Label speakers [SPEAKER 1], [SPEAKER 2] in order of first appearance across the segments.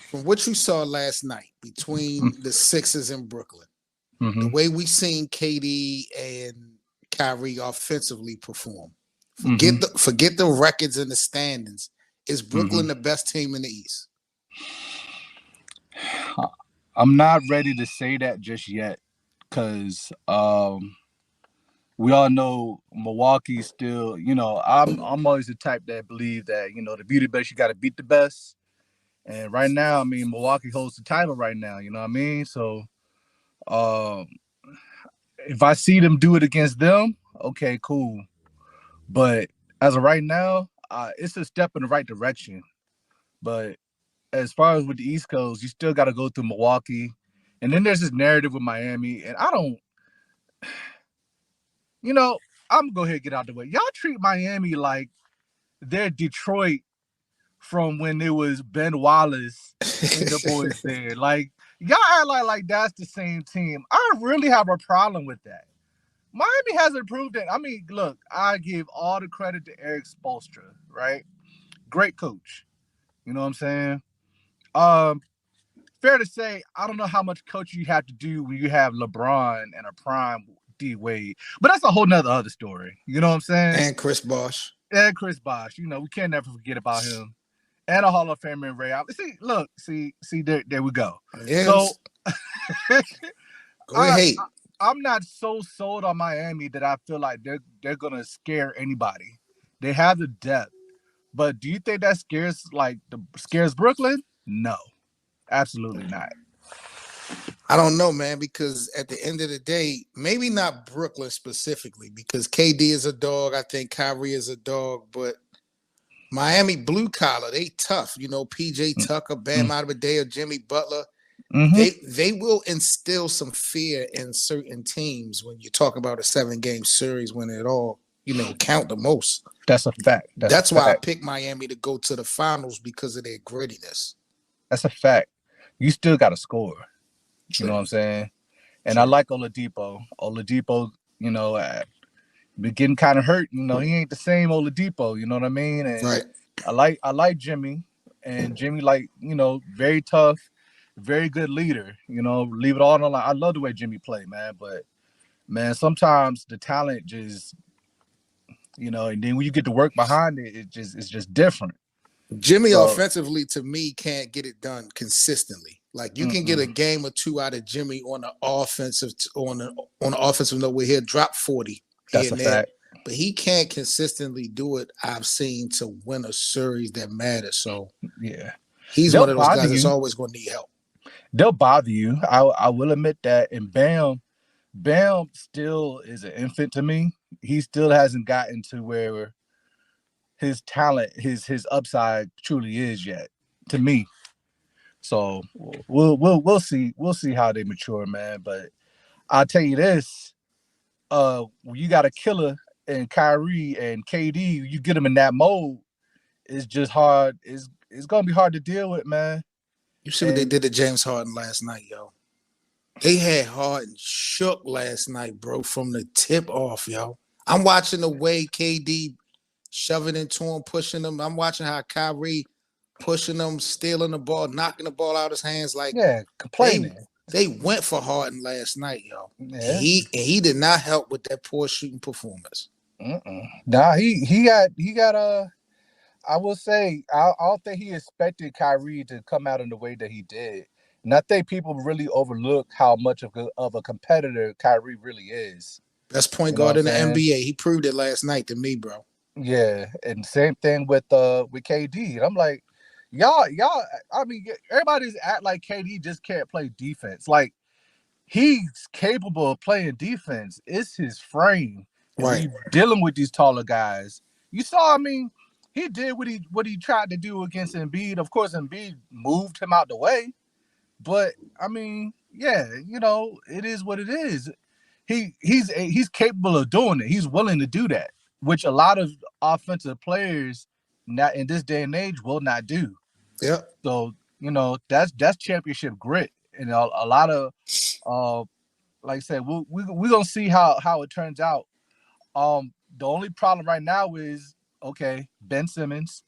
[SPEAKER 1] from what you saw last night between the Sixers and Brooklyn, the
[SPEAKER 2] Mm-hmm.
[SPEAKER 1] way we seen KD and Kyrie offensively perform,
[SPEAKER 2] Mm-hmm.
[SPEAKER 1] forget the records and the standings. Is Brooklyn
[SPEAKER 2] Mm-hmm.
[SPEAKER 1] the best team in the East?
[SPEAKER 2] I'm not ready to say that just yet, because we all know Milwaukee's still. I'm always the type that believe that to be the best, you got to beat the best. And right now, I mean, Milwaukee holds the title right now. You know what I mean? So, um, if I see them do it against them, okay, cool. But as of right now, it's a step in the right direction. But as far as with the East Coast, you still got to go through Milwaukee, and then there's this narrative with Miami, and I don't. You know, I'm gonna go ahead and get out the way. Y'all treat Miami like they're Detroit from when it was Ben Wallace and the boys there. Like y'all act like that's the same team. I really have a problem with that. Miami hasn't proved it. I mean, look, I give all the credit to Eric Spoelstra, right? Great coach. You know what I'm saying? Um, Fair to say, I don't know how much coaching you have to do when you have LeBron and a prime D Wade, but that's a whole nother other story. You know what I'm saying?
[SPEAKER 1] And Chris Bosh.
[SPEAKER 2] And Chris Bosh, we can't never forget about him. And a Hall of Famer in Ray Allen. See, there we go. So
[SPEAKER 1] Yes. Go
[SPEAKER 2] I,
[SPEAKER 1] ahead.
[SPEAKER 2] I'm not so sold on Miami that I feel like they're gonna scare anybody. They have the depth, but do you think that scares Brooklyn? No, absolutely not.
[SPEAKER 1] I don't know, man, because at the end of the day, maybe not Brooklyn specifically, because KD is a dog. I think Kyrie is a dog, but Miami blue collar, they tough. PJ Tucker, Bam Adebayo, Jimmy Butler.
[SPEAKER 2] Mm-hmm.
[SPEAKER 1] They will instill some fear in certain teams when you talk about a 7-game series when it all, count the most.
[SPEAKER 2] That's a fact.
[SPEAKER 1] That's why I picked Miami to go to the finals because of their grittiness.
[SPEAKER 2] That's a fact. You still got to score.
[SPEAKER 1] True.
[SPEAKER 2] You know what I'm saying? And
[SPEAKER 1] True.
[SPEAKER 2] I like Oladipo. Oladipo, been getting kind of hurt. He ain't the same Oladipo. You know what I mean? And
[SPEAKER 1] Right.
[SPEAKER 2] I like Jimmy, and Jimmy, very tough, very good leader. Leave it all on the line. I love the way Jimmy play, man. But man, sometimes the talent just, and then when you get to work behind it, it's just different.
[SPEAKER 1] Jimmy offensively, to me, can't get it done consistently. Like you can get a game or two out of Jimmy on the offensive note where he'll drop 40
[SPEAKER 2] That's a fact.
[SPEAKER 1] but he can't consistently do it. I've seen to win a series that matters. So
[SPEAKER 2] yeah,
[SPEAKER 1] he's one of those guys that's always going to need help.
[SPEAKER 2] They'll bother you. I will admit that. And Bam still is an infant to me. He still hasn't gotten to where his talent, his upside truly is yet, to me. So we'll see how they mature, man. But I'll tell you this: when you got a killer and Kyrie and KD, you get them in that mode, it's just hard. It's gonna be hard to deal with, man.
[SPEAKER 1] You see what they did to James Harden last night, yo. They had Harden shook last night, bro, from the tip off, yo. I'm watching the way KD shoving into him, pushing him. I'm watching how Kyrie pushing him, stealing the ball, knocking the ball out of his hands.
[SPEAKER 2] Complaining.
[SPEAKER 1] They went for Harden last night, yo.
[SPEAKER 2] Yeah.
[SPEAKER 1] He did not help with that poor shooting performance.
[SPEAKER 2] Nah, he got I will say I don't think he expected Kyrie to come out in the way that he did. And I think people really overlook how much of a competitor Kyrie really is.
[SPEAKER 1] Best point guard in the NBA. He proved it last night to me, bro.
[SPEAKER 2] Yeah, and same thing with KD. And I'm like, y'all. I mean, everybody's act like KD just can't play defense. Like he's capable of playing defense. It's his frame.
[SPEAKER 1] Right.
[SPEAKER 2] Dealing with these taller guys. You saw. I mean, he did what he tried to do against Embiid. Of course, Embiid moved him out the way. But I mean, yeah, it is what it is. He's capable of doing it. He's willing to do that, which a lot of offensive players not in this day and age will not do.
[SPEAKER 1] Yeah.
[SPEAKER 2] So that's championship grit, and a lot of like I said, we're gonna see how it turns out. The only problem right now is Ben Simmons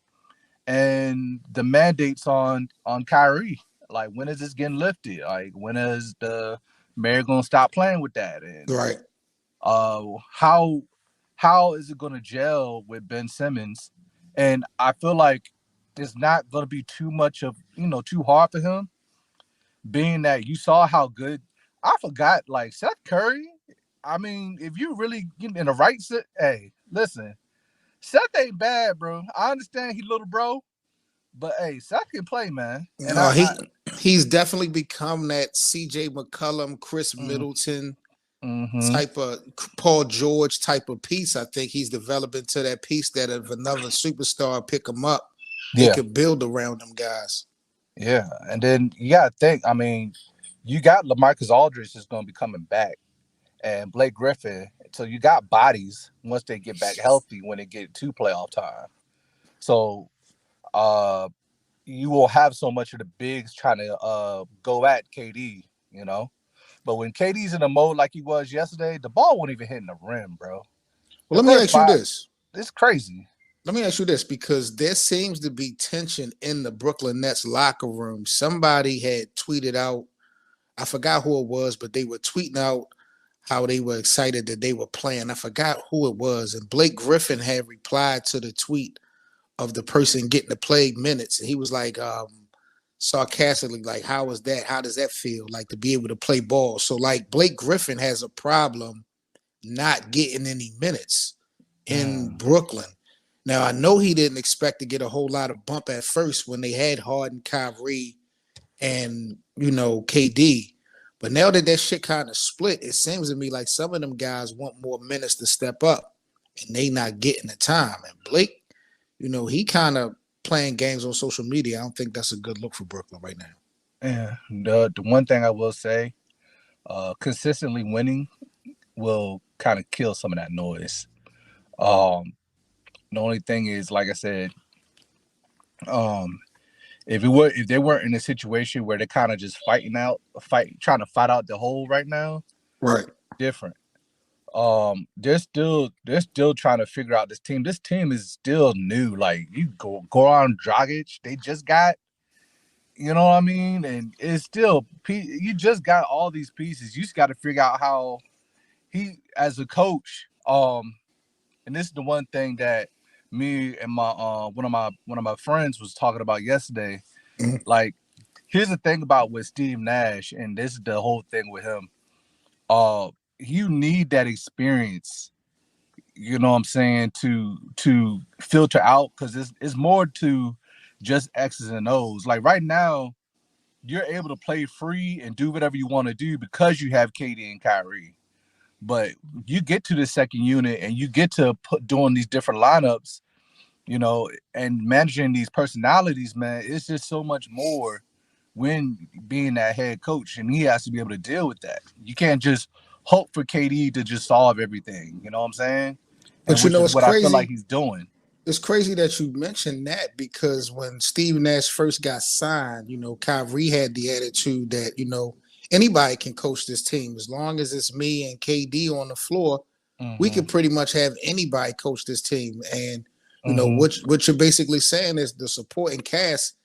[SPEAKER 2] and the mandates on Kyrie. Like, when is this getting lifted? Like, when is the mayor gonna stop playing with that? And
[SPEAKER 1] Right.
[SPEAKER 2] how is it gonna gel with Ben Simmons? And I feel like it's not gonna be too much of too hard for him, being that you saw how good. I forgot, like, Seth Curry. I mean, if you really get in the right set, hey, listen, Seth ain't bad, bro. I understand he little bro, but hey, Seth can play, man. And
[SPEAKER 1] No, he's definitely become that C.J. McCollum, Chris Middleton type of Paul George type of piece. I think he's developing to that piece that if another superstar pick him up, they could build around them guys.
[SPEAKER 2] Yeah, and then you gotta think. I mean, you got LaMarcus Aldridge is going to be coming back, and Blake Griffin. So you got bodies once they get back healthy when they get to playoff time. So you will have so much of the bigs trying to go at KD, But when KD's in a mode like he was yesterday, the ball won't even hit in the rim, bro.
[SPEAKER 1] Well, let me ask you this.
[SPEAKER 2] It's crazy.
[SPEAKER 1] Let me ask you this, because there seems to be tension in the Brooklyn Nets locker room. Somebody had tweeted out, I forgot who it was, but they were tweeting out how they were excited that they were playing. I forgot who it was. And Blake Griffin had replied to the tweet of the person getting to play minutes. And he was like, sarcastically, like, how is that? How does that feel? Like, to be able to play ball. So, like, Blake Griffin has a problem not getting any minutes in Brooklyn. Now, I know he didn't expect to get a whole lot of bump at first when they had Harden, Kyrie, and, KD. But now that shit kind of split, it seems to me like some of them guys want more minutes to step up, and they not getting the time. And Blake, he kind of playing games on social media. I don't think that's a good look for Brooklyn right now.
[SPEAKER 2] Yeah, the one thing I will say, consistently winning will kind of kill some of that noise. The only thing is, like I said, if they weren't in a situation where they're kind of just trying to fight out the hole right now,
[SPEAKER 1] right?
[SPEAKER 2] Different. They're still trying to figure out this team. This team is still new. Like, you go on Dragic, they just got, you know what I mean, and it's still you just got all these pieces. You just got to figure out how he, as a coach, and this is the one thing that me and my one of my friends was talking about yesterday. Like, here's the thing about with Steve Nash, and this is the whole thing with him. You need that experience, you know what I'm saying, to filter out, because it's more to just X's and O's. Like, right now, you're able to play free and do whatever you want to do because you have KD and Kyrie. But you get to the second unit and you get to doing these different lineups, and managing these personalities, man. It's just so much more when being that head coach, and he has to be able to deal with that. You can't just hope for KD to just solve everything. You know what I'm saying?
[SPEAKER 1] But
[SPEAKER 2] which is
[SPEAKER 1] it's
[SPEAKER 2] what
[SPEAKER 1] crazy.
[SPEAKER 2] I feel like he's doing.
[SPEAKER 1] It's crazy that you mentioned that, because when Steve Nash first got signed, Kyrie had the attitude that, anybody can coach this team. As long as it's me and KD on the floor, we could pretty much have anybody coach this team. And, what you're basically saying is the supporting cast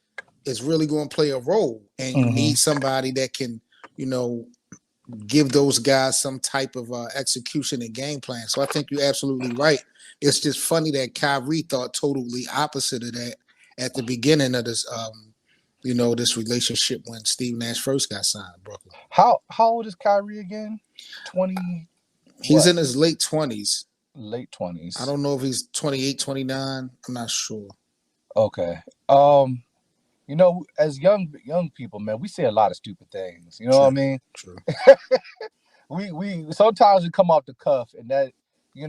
[SPEAKER 1] is really going to play a role. And you need somebody that can, give those guys some type of execution and game plan. So I think you're absolutely right. It's just funny that Kyrie thought totally opposite of that at the beginning of this, this relationship when Steve Nash first got signed, Brooklyn.
[SPEAKER 2] How old is Kyrie again? 20?
[SPEAKER 1] He's in his late 20s.
[SPEAKER 2] Late 20s.
[SPEAKER 1] I don't know if he's 28, 29. I'm not sure.
[SPEAKER 2] Okay. As young people, man, we say a lot of stupid things. You know what I mean?
[SPEAKER 1] True.
[SPEAKER 2] we sometimes we come off the cuff, and that, you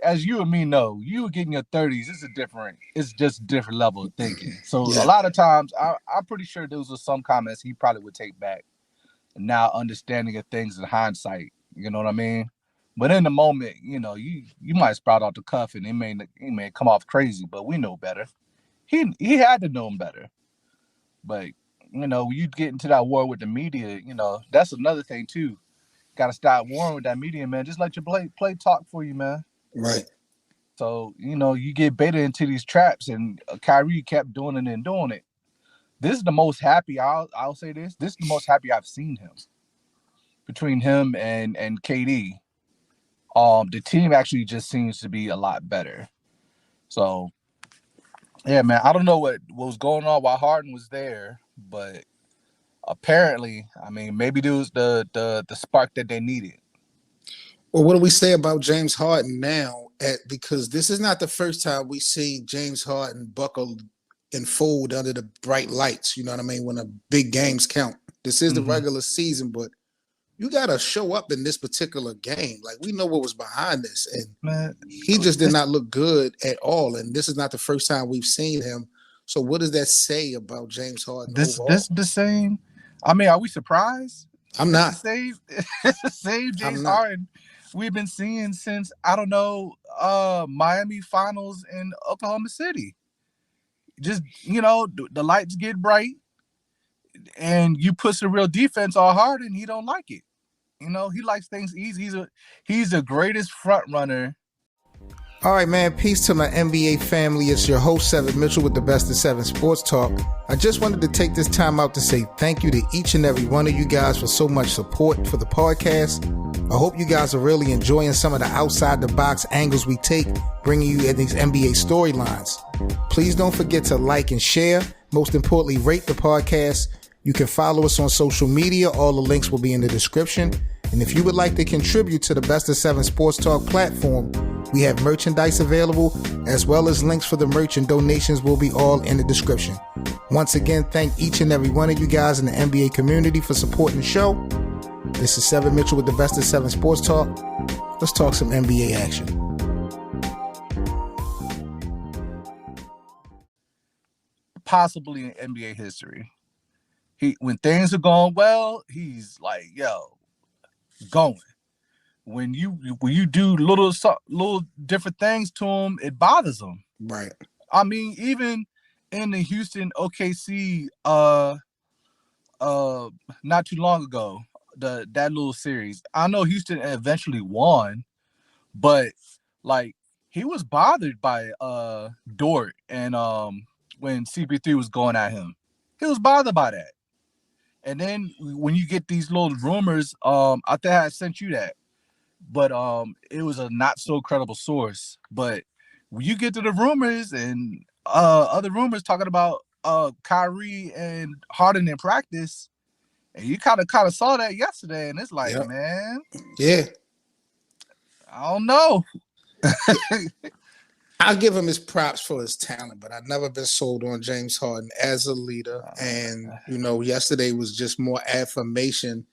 [SPEAKER 2] as you and me know, you get in your 30s, it's just a different level of thinking. So a lot of times, I'm pretty sure those are some comments he probably would take back, now understanding of things in hindsight. You know what I mean? But in the moment, you might sprout out the cuff, and he may come off crazy, but we know better. He had to know him better. But, you get into that war with the media, that's another thing too. Got to stop warring with that media, man. Just let your play talk for you, man.
[SPEAKER 1] Right.
[SPEAKER 2] So, you get baited into these traps, and Kyrie kept doing it and doing it. this is the most happy. I'll say this. This is the most happy I've seen him between him and KD. The team actually just seems to be a lot better. So yeah, man. I don't know what was going on while Harden was there, but apparently, I mean, maybe there was the spark that they needed.
[SPEAKER 1] Well, what do we say about James Harden now? Because this is not the first time we see James Harden buckle and fold under the bright lights. You know what I mean? When the big games count. This is the regular season, but you got to show up in this particular game. Like, we know what was behind this, and
[SPEAKER 2] Man,
[SPEAKER 1] he just did not look good at all. And this is not the first time we've seen him. So what does that say about James Harden overall?
[SPEAKER 2] This the same. I mean, are we surprised?
[SPEAKER 1] I'm not.
[SPEAKER 2] It's the same James Harden we've been seeing since, I don't know, Miami finals in Oklahoma City. Just, you know, the lights get bright and you put some real defense on Harden, he don't like it. You know, he likes things easy. He's the greatest front runner.
[SPEAKER 1] All right, man. Peace to my NBA family. It's your host, Seven Mitchell, with the Best of Seven Sports Talk. I just wanted to take this time out to say thank you to each and every one of you guys for so much support for the podcast. I hope you guys are really enjoying some of the outside the box angles we take, bringing you in these NBA storylines. Please don't forget to like and share. Most importantly, rate the podcast. You can follow us on social media. All the links will be in the description. And if you would like to contribute to the Best of Seven Sports Talk platform, we have merchandise available, as well as links for the merch, and donations will be all in the description. Once again, thank each and every one of you guys in the NBA community for supporting the show. This is Seven Mitchell with the Best of Seven Sports Talk. Let's talk some NBA action.
[SPEAKER 2] Possibly in NBA history. When things are going well, he's like, yo, going. When you do little different things to him, it bothers him.
[SPEAKER 1] Right.
[SPEAKER 2] I mean, even in the Houston OKC not too long ago, that little series. I know Houston eventually won, but like he was bothered by Dort and when CP3 was going at him. He was bothered by that. And then when you get these little rumors, I think I sent you that. But it was a not so credible source. But when you get to the rumors and other rumors talking about Kyrie and Harden in practice, and you kind of saw that yesterday, and it's like, man,
[SPEAKER 1] yeah,
[SPEAKER 2] I don't know.
[SPEAKER 1] I'll give him his props for his talent, but I've never been sold on James Harden as a leader. And you know, yesterday was just more affirmation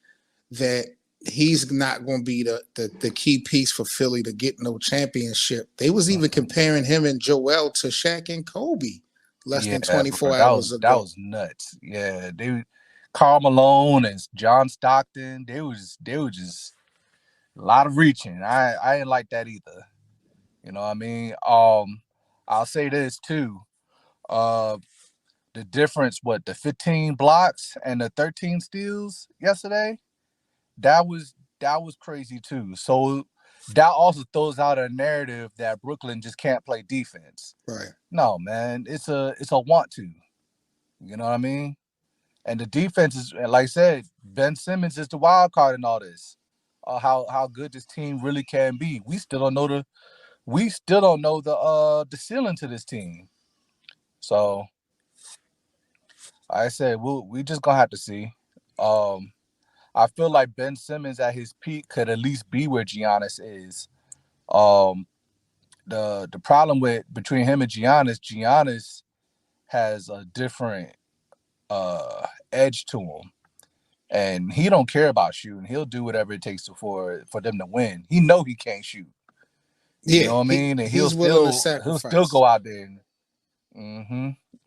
[SPEAKER 1] that he's not going to be the key piece for Philly to get no championship. They was even comparing him and Joel to Shaq and Kobe less than 24 hours ago.
[SPEAKER 2] That was nuts. Yeah, Karl Malone and John Stockton, they was just a lot of reaching. I didn't like that either. You know what I mean? I'll say this too. The difference, the 15 blocks and the 13 steals yesterday, that was crazy too. So that also throws out a narrative that Brooklyn just can't play defense.
[SPEAKER 1] Right.
[SPEAKER 2] No, man, it's a want to. You know what I mean? And the defense is, like I said, Ben Simmons is the wild card in all this. How good this team really can be. We still don't know the ceiling to this team. So I said we just gonna have to see. I feel like Ben Simmons at his peak could at least be where Giannis is. The problem between him and Giannis has a different edge to him. And he don't care about shooting. He'll do whatever it takes for them to win. He know he can't shoot.
[SPEAKER 1] Yeah,
[SPEAKER 2] you know what I mean? And he'll still go out there.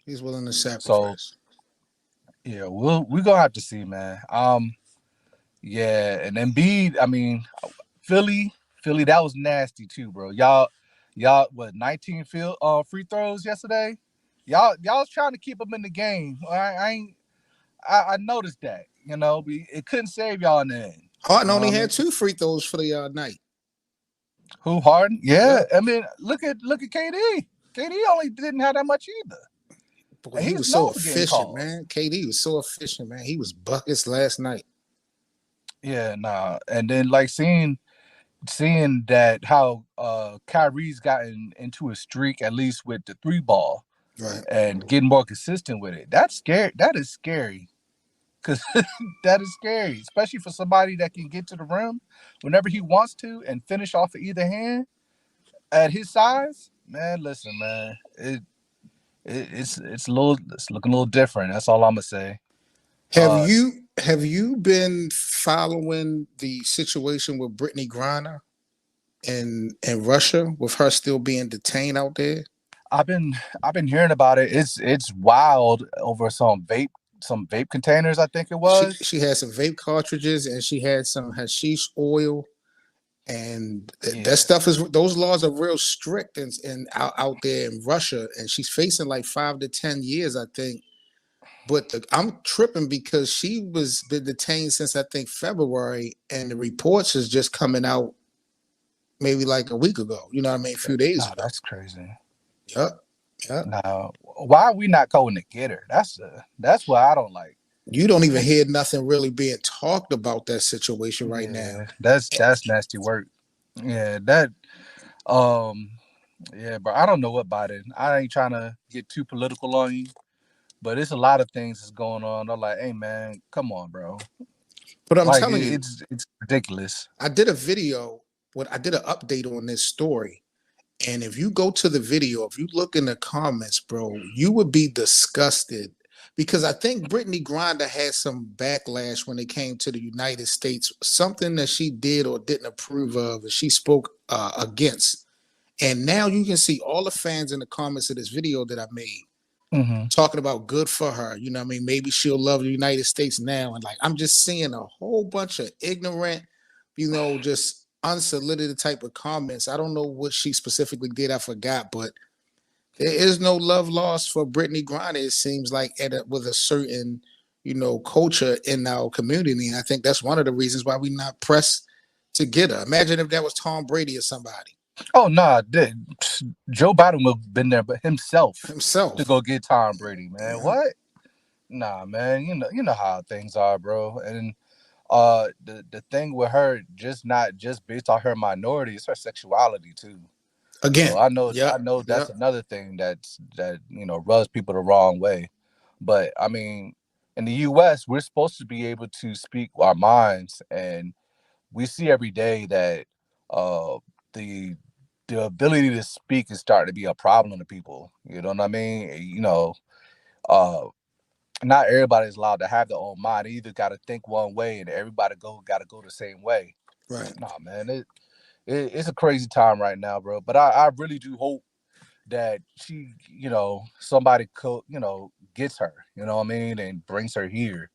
[SPEAKER 1] He's willing to sacrifice.
[SPEAKER 2] So yeah, we're gonna have to see, man. Yeah, and Embiid, I mean, Philly, that was nasty too, bro. Y'all, what, 19 free throws yesterday? Y'all was trying to keep them in the game. I noticed that. You know, it couldn't save y'all in the end.
[SPEAKER 1] Harden only had 2 free throws for the night.
[SPEAKER 2] Who, Harden? Yeah. I mean, look at KD. KD only didn't have that much either.
[SPEAKER 1] Boy, he
[SPEAKER 2] He's
[SPEAKER 1] was so
[SPEAKER 2] known for getting
[SPEAKER 1] efficient,
[SPEAKER 2] calls.
[SPEAKER 1] man. KD was so efficient, man. He was buckets last night.
[SPEAKER 2] Yeah, nah. And then like seeing that how Kyrie's gotten into a streak, at least with the 3 ball,
[SPEAKER 1] Right.
[SPEAKER 2] and getting more consistent with it. That's scary. That is scary. Cause that is scary, especially for somebody that can get to the rim whenever he wants to and finish off of either hand at his size. Man, listen, man, it's looking a little different. That's all I'm gonna say. Uh,
[SPEAKER 1] Have you been following the situation with Brittney Griner in Russia with her still being detained out there?
[SPEAKER 2] I've been hearing about it. It's wild over some vape containers. I think it was.
[SPEAKER 1] She had some vape cartridges and she had some hashish oil, and that
[SPEAKER 2] Yeah.
[SPEAKER 1] stuff is, those laws are real strict out there in Russia, and she's facing like 5 to 10 years, I think. But I'm tripping because she was been detained since I think February, and the reports is just coming out maybe like a week ago. You know what I mean? A few days
[SPEAKER 2] Nah,
[SPEAKER 1] ago.
[SPEAKER 2] that's crazy.
[SPEAKER 1] Yep. Yep.
[SPEAKER 2] Now, why are we not going to get her? That's what I don't like.
[SPEAKER 1] You don't even hear nothing really being talked about that situation right now.
[SPEAKER 2] Yeah, that's nasty work. Yeah, that um yeah, but I don't know what Biden. I ain't trying to get too political on you, but it's a lot of things that's going on. I'm like, hey man, come on, bro.
[SPEAKER 1] But I'm
[SPEAKER 2] Like
[SPEAKER 1] telling you,
[SPEAKER 2] it's ridiculous.
[SPEAKER 1] I did a video. What I did an update on this story. And if you go to the video, if you look in the comments, bro, you would be disgusted, because I think Brittney Griner had some backlash when it came to the United States, something that she did or didn't approve of, and she spoke against. And now you can see all the fans in the comments of this video that I made
[SPEAKER 2] Mm-hmm.
[SPEAKER 1] talking about good for her. You know what I mean? Maybe she'll love the United States now. And like, I'm just seeing a whole bunch of ignorant, just unsolicited type of comments. I don't know what she specifically did. I forgot, but there is no love lost for Brittney Griner. It seems like with a certain, culture in our community. And I think that's one of the reasons why we not pressed to get her. Imagine if that was Tom Brady or somebody
[SPEAKER 2] Oh nah, Joe Biden would have been there, but himself to
[SPEAKER 1] himself.
[SPEAKER 2] go get Tom Brady, man.
[SPEAKER 1] Yeah.
[SPEAKER 2] What? Nah, man. You know how things are, bro. And the thing with her, just not just based on her minority, it's her sexuality too. So
[SPEAKER 1] Again.
[SPEAKER 2] I
[SPEAKER 1] Yep.
[SPEAKER 2] know that's
[SPEAKER 1] Yep.
[SPEAKER 2] another thing that rubs people the wrong way. But I mean, in the US, we're supposed to be able to speak our minds, and we see every day that uh the the ability to speak is starting to be a problem to people. You know what I mean? Uh not everybody's allowed to have their own mind. They either got to think one way, and everybody got to go the same way.
[SPEAKER 1] Right.
[SPEAKER 2] Nah, man, it's a crazy time right now, bro. But I really do hope that she, somebody gets her, you know what I mean, and brings her here.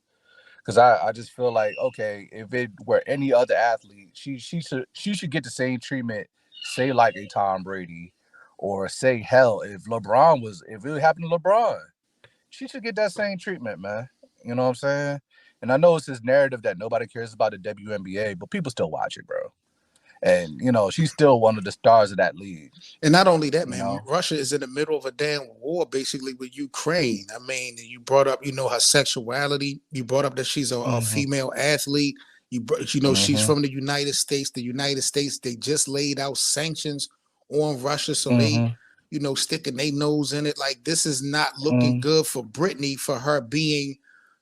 [SPEAKER 2] Because I just feel like, okay, if it were any other athlete, she should get the same treatment, say like a Tom Brady, or say hell, if it happened to LeBron, she should get that same treatment, man. You know what I'm saying? And I know it's this narrative that nobody cares about the WNBA, but people still watch it, bro. And she's still one of the stars of that league.
[SPEAKER 1] And not only that,
[SPEAKER 2] You
[SPEAKER 1] man,
[SPEAKER 2] know.
[SPEAKER 1] Russia is in the middle of a damn war basically with Ukraine. I mean, you brought up, her sexuality. You brought up that she's a
[SPEAKER 2] Mm-hmm.
[SPEAKER 1] female athlete. She's
[SPEAKER 2] Mm-hmm.
[SPEAKER 1] from the United States. The United States, they just laid out sanctions on Russia. So they,
[SPEAKER 2] Mm-hmm.
[SPEAKER 1] sticking their nose in it. Like, this is not looking
[SPEAKER 2] Mm-hmm.
[SPEAKER 1] good for Brittney, for her being,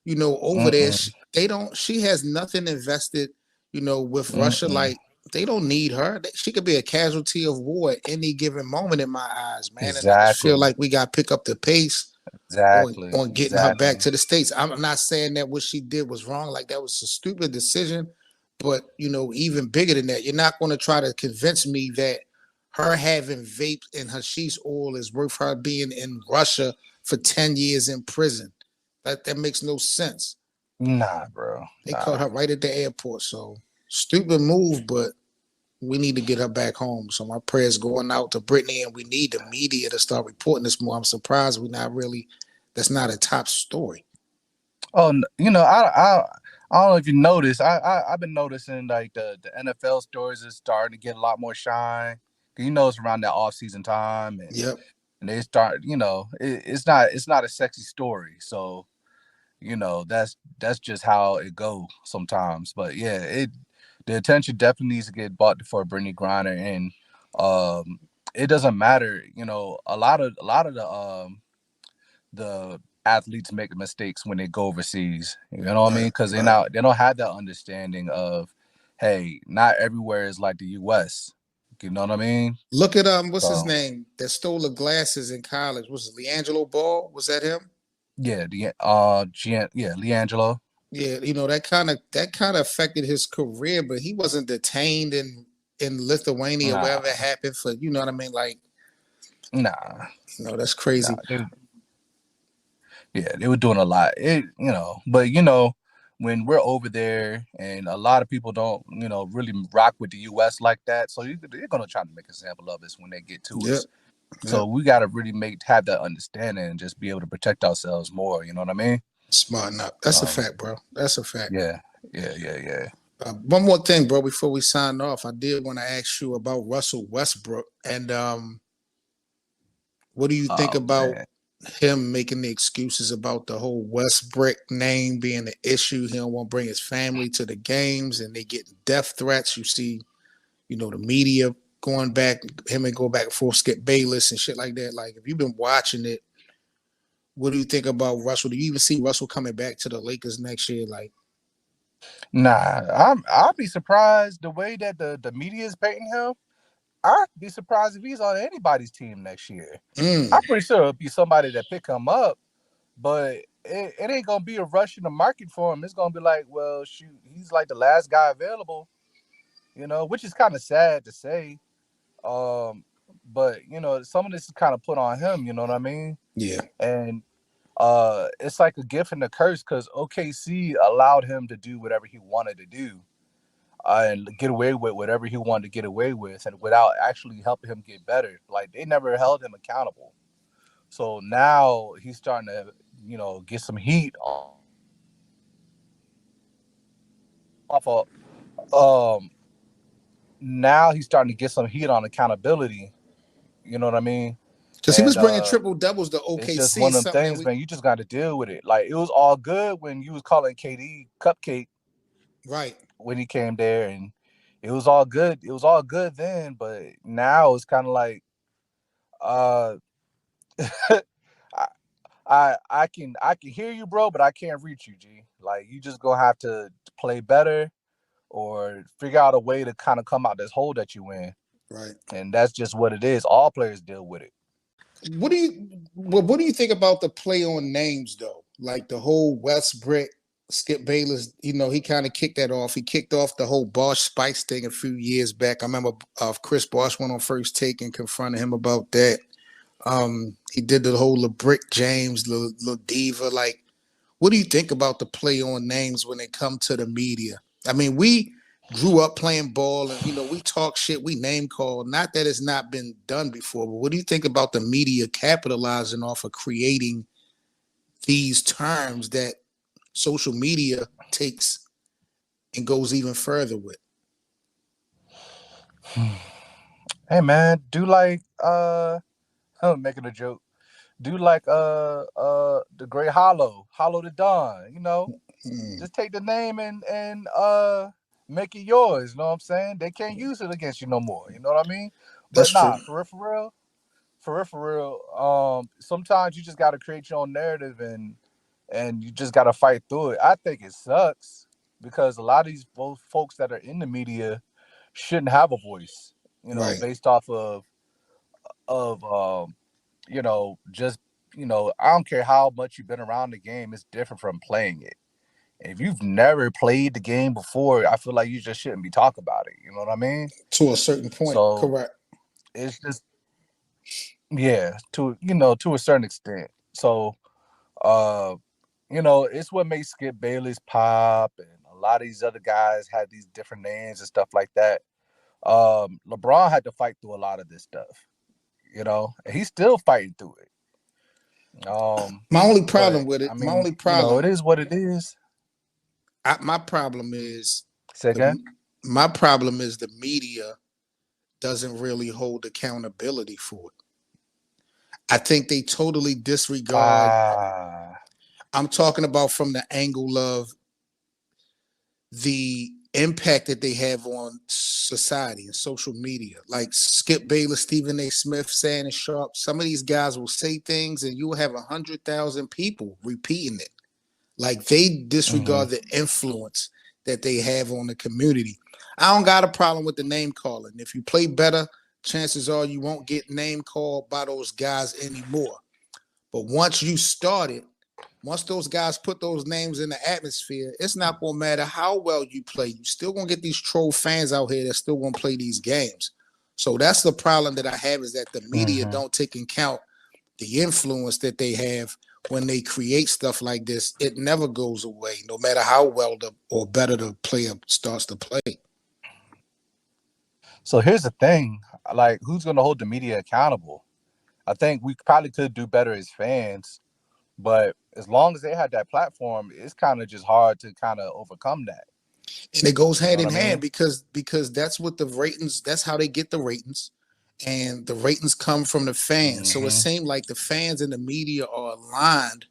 [SPEAKER 1] over there.
[SPEAKER 2] Mm-mm.
[SPEAKER 1] She has nothing invested, with Russia.
[SPEAKER 2] Mm-mm.
[SPEAKER 1] Like, they don't need her. She could be a casualty of war at any given moment in my eyes, man. And I just feel
[SPEAKER 2] Exactly.
[SPEAKER 1] like we got to pick up the pace on
[SPEAKER 2] Exactly.
[SPEAKER 1] getting her
[SPEAKER 2] Exactly.
[SPEAKER 1] back to the States. I'm not saying that what she did was wrong. Like, that was a stupid decision. But, even bigger than that, you're not going to try to convince me that her having vape and hashish oil is worth her being in Russia for 10 years in prison. That makes no sense.
[SPEAKER 2] Nah, bro.
[SPEAKER 1] They caught
[SPEAKER 2] Nah.
[SPEAKER 1] her right at the airport. So, stupid move, but we need to get her back home. So my prayers going out to Brittney, and we need the media to start reporting this more. I'm surprised that's not a top story.
[SPEAKER 2] Oh, I don't know if you noticed. I've been noticing like the NFL stories is starting to get a lot more shine. 'Cause it's around that off season time, and
[SPEAKER 1] Yep.
[SPEAKER 2] and they start, it's not a sexy story. So, that's just how it go sometimes. But yeah, the attention definitely needs to get bought for Brittney Griner, and it doesn't matter. A lot of the athletes make mistakes when they go overseas. You know what I
[SPEAKER 1] Right,
[SPEAKER 2] mean? Because
[SPEAKER 1] right.
[SPEAKER 2] they don't have that understanding of, hey, not everywhere is like the U.S. You know what I mean?
[SPEAKER 1] Look at what's his
[SPEAKER 2] So
[SPEAKER 1] name that stole the glasses in college? Was it Leangelo Ball? Was that him?
[SPEAKER 2] yeah, Leangelo.
[SPEAKER 1] Yeah, that kind of affected his career, but he wasn't detained in Lithuania, wherever it
[SPEAKER 2] Nah,
[SPEAKER 1] happened for, you know what I mean? Like,
[SPEAKER 2] nah,
[SPEAKER 1] that's crazy.
[SPEAKER 2] nah. They were doing a lot. But when we're over there, and a lot of people don't, really rock with the U.S. like that, so they're gonna try to make an example of us when they get to
[SPEAKER 1] Yep,
[SPEAKER 2] us.
[SPEAKER 1] yep.
[SPEAKER 2] So we got to really have that understanding and just be able to protect ourselves more. You know what I mean?
[SPEAKER 1] Smarten up. That's a
[SPEAKER 2] Um,
[SPEAKER 1] fact, bro. That's a fact.
[SPEAKER 2] yeah, yeah.
[SPEAKER 1] One more thing, bro, before we sign off, I did want to ask you about Russell Westbrook, and what do you think
[SPEAKER 2] Oh
[SPEAKER 1] about
[SPEAKER 2] man.
[SPEAKER 1] him making the excuses about the whole Westbrook name being an issue? He don't want to bring his family to the games, and they get death threats. You see, the media going back, him and go back and forth, Skip Bayless and shit like that. Like, if you've been watching it, what do you think about Russell? Do you even see Russell coming back to the Lakers next year? Like,
[SPEAKER 2] Nah, I'll be surprised the way that the media is painting him. I'd be surprised if he's on anybody's team next year. I'm pretty sure it'll be somebody that pick him up, but it ain't gonna be a rush in the market for him. It's gonna be like, well, shoot, he's like the last guy available, which is kind of sad to say. Um, but some of this is kind of put on him. You know what I mean?
[SPEAKER 1] yeah,
[SPEAKER 2] And it's like a gift and a curse because OKC allowed him to do whatever he wanted to do, and get away with whatever he wanted to get away with, and without actually helping him get better. Like they never held him accountable. So now he's starting to, get some heat off of. Um, Now he's starting to get some heat on accountability. You know what I mean?
[SPEAKER 1] because he was
[SPEAKER 2] And
[SPEAKER 1] bringing triple doubles to
[SPEAKER 2] it's just
[SPEAKER 1] OKC,
[SPEAKER 2] one of them
[SPEAKER 1] something that
[SPEAKER 2] things,
[SPEAKER 1] we
[SPEAKER 2] man. You just got to deal with it. Like it was all good when you was calling KD Cupcake
[SPEAKER 1] right.
[SPEAKER 2] when he came there, and it was all good. It was all good then, but now it's kind of like, uh, I, I can hear you, bro, but I can't reach you, G. Like you just gonna have to play better or figure out a way to kind of come out this hole that you in,
[SPEAKER 1] Right.
[SPEAKER 2] and that's just what it is. All players deal with it.
[SPEAKER 1] What do you think about the play on names though? Like the whole Westbrook, Skip Bayless, he kind of kicked that off. He kicked off the whole Bosch Spice thing a few years back. I remember Chris Bosch went on First Take and confronted him about that. He did the whole LeBrick James, La Diva. Like, what do you think about the play on names when they come to the media? I mean, we grew up playing ball and we talk shit, we name call. Not that it's not been done before, but what do you think about the media capitalizing off of creating these terms that social media takes and goes even further with?
[SPEAKER 2] Hey man, do like I'm making a joke. Do like the Great Hollow the Dawn.
[SPEAKER 1] Mm,
[SPEAKER 2] Just take the name and make it yours. You know what I'm saying? They can't use it against you no more. You know what I mean?
[SPEAKER 1] that's
[SPEAKER 2] But
[SPEAKER 1] true.
[SPEAKER 2] nah, for real. Sometimes you just got to create your own narrative, and you just got to fight through it. I think it sucks because a lot of these folks that are in the media shouldn't have a voice.
[SPEAKER 1] Right.
[SPEAKER 2] Based off of just I don't care how much you've been around the game. It's different from playing it. If you've never played the game before, I feel like you just shouldn't be talking about it. You know what I mean?
[SPEAKER 1] To a certain point.
[SPEAKER 2] So
[SPEAKER 1] Correct.
[SPEAKER 2] it's just, yeah, to a certain extent. So uh, it's what makes Skip Bayless pop, and a lot of these other guys had these different names and stuff like that. LeBron had to fight through a lot of this stuff, and he's still fighting through it.
[SPEAKER 1] My only
[SPEAKER 2] But
[SPEAKER 1] problem with it,
[SPEAKER 2] I
[SPEAKER 1] my
[SPEAKER 2] mean,
[SPEAKER 1] only problem,
[SPEAKER 2] it is what it is.
[SPEAKER 1] my problem is
[SPEAKER 2] Say
[SPEAKER 1] the
[SPEAKER 2] again.
[SPEAKER 1] my problem is the media doesn't really hold accountability for it. I think they totally disregard.
[SPEAKER 2] Ah.
[SPEAKER 1] I'm talking about from the angle of the impact that they have on society and social media. Like Skip Bayless, Stephen A. Smith, Shannon Sharp. Some of these guys will say things and you will have 100,000 people repeating it. Like they disregard the influence that they have on the community. I don't got a problem with the name calling. If you play better, chances are you won't get name called by those guys anymore. But once you start it, once those guys put those names in the atmosphere, it's not going to matter how well you play. You still going to get these troll fans out here that still going to play these games. So that's the problem that I have, is that the media don't take into account the influence that they have when they create stuff like this. It never goes away, no matter how well or better the player starts to play.
[SPEAKER 2] So here's the thing, like, who's going to hold the media accountable? I think we probably could do better as fans, but as long as they had that platform, it's kind of just hard to kind of overcome that.
[SPEAKER 1] And it goes hand in hand because that's what the ratings, that's how they get the ratings. And the ratings come from the fans. So it seems like the fans and the media are aligned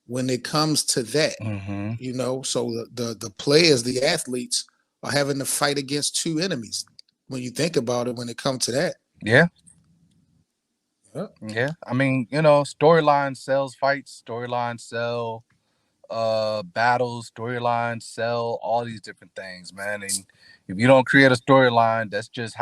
[SPEAKER 1] when it comes to that. You know, so the players, the athletes are having to fight against two enemies when you think about it, when it comes to that.
[SPEAKER 2] Yeah. Yeah. I mean, you know, storyline sells fights, storyline sell battles, storyline sell all these different things, man. And if you don't create a storyline, that's just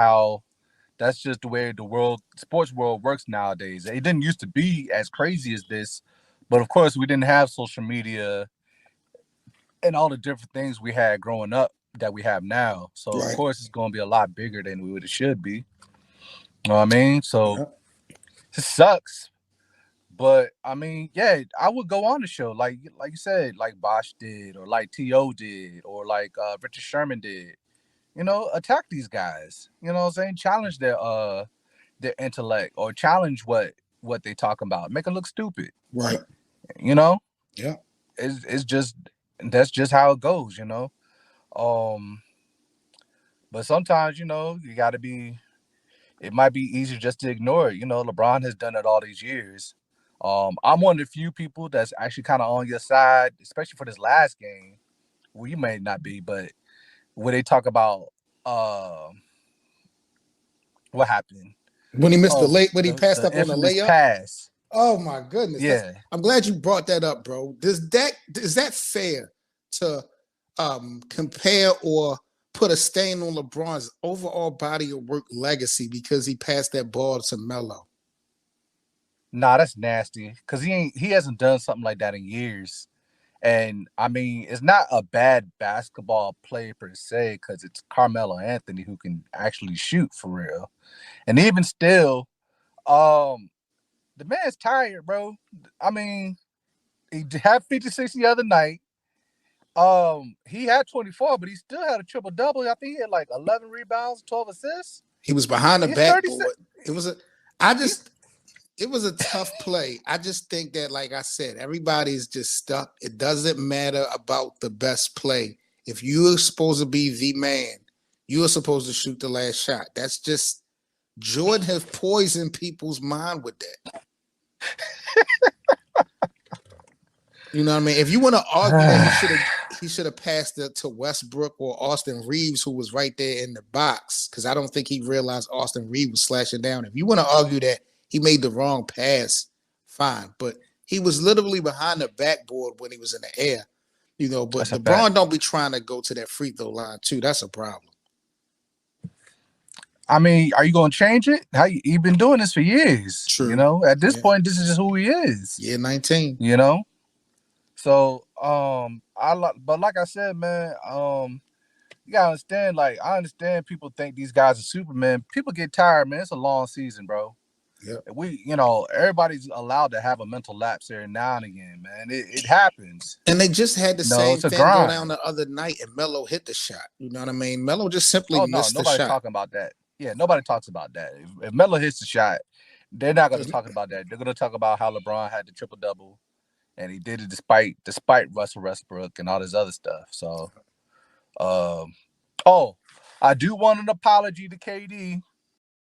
[SPEAKER 2] the way the sports world works nowadays. It didn't used to be as crazy as this, but of course we didn't have social media and all the different things we had growing up that we have now. So of course it's going to be a lot bigger than it should be. You know what I mean? So it sucks. But I mean, yeah, I would go on the show like you said, like Bosch did, or like T.O. did, or like Richard Sherman did. You know, attack these guys. You know what I'm saying? Challenge their intellect, or challenge what they talk about. Make them look stupid.
[SPEAKER 1] Right.
[SPEAKER 2] You know?
[SPEAKER 1] Yeah.
[SPEAKER 2] It's just, that's just how it goes, you know. But sometimes, you know, you gotta be, it might be easier just to ignore it. You know, LeBron has done it all these years. I'm one of the few people that's actually kind of on your side, especially for this last game. Well, you may not be, but where they talk about what happened
[SPEAKER 1] when he missed when he passed up on the layup.
[SPEAKER 2] Pass.
[SPEAKER 1] Oh my goodness!
[SPEAKER 2] Yeah,
[SPEAKER 1] I'm glad you brought that up, bro. Is that fair to compare or put a stain on LeBron's overall body of work legacy because he passed that ball to Melo?
[SPEAKER 2] Nah, that's nasty, because he hasn't done something like that in years. And I mean, it's not a bad basketball play per se, because it's Carmelo Anthony who can actually shoot for real. And even still, the man's tired, bro. I mean, he had 56 the other night. He had 24, but he still had a triple double. I think he had like 11 rebounds, 12 assists.
[SPEAKER 1] He was behind the backboard. It was a tough play. I just think that, like I said, everybody's just stuck. It doesn't matter about the best play. If you're supposed to be the man, you are supposed to shoot the last shot. That's just, Jordan has poisoned people's mind with that. You know what I mean? If you want to argue that he should have passed it to Westbrook or Austin Reeves, who was right there in the box, because I don't think he realized Austin Reeves was slashing down. If you want to argue that he made the wrong pass, fine. But he was literally behind the backboard when he was in the air. You know, but LeBron don't be trying to go to that free throw line too. That's a problem.
[SPEAKER 2] I mean, are you going to change it? You've been doing this for years. True. You know, at this point, this is just who he is.
[SPEAKER 1] Yeah, 19.
[SPEAKER 2] You know? So, but like I said, man, you gotta understand, like, I understand people think these guys are Superman. People get tired, man. It's a long season, bro. Yeah. Everybody's allowed to have a mental lapse every now and again, man. It happens.
[SPEAKER 1] And they just had the same thing go down the other night, and Melo hit the shot. You know what I mean? Melo just simply missed the shot.
[SPEAKER 2] Nobody talking about that. Yeah, nobody talks about that. If Melo hits the shot, they're not going to talk about that. They're going to talk about how LeBron had the triple-double, and he did it despite Russell Westbrook and all this other stuff. So, I do want an apology to KD.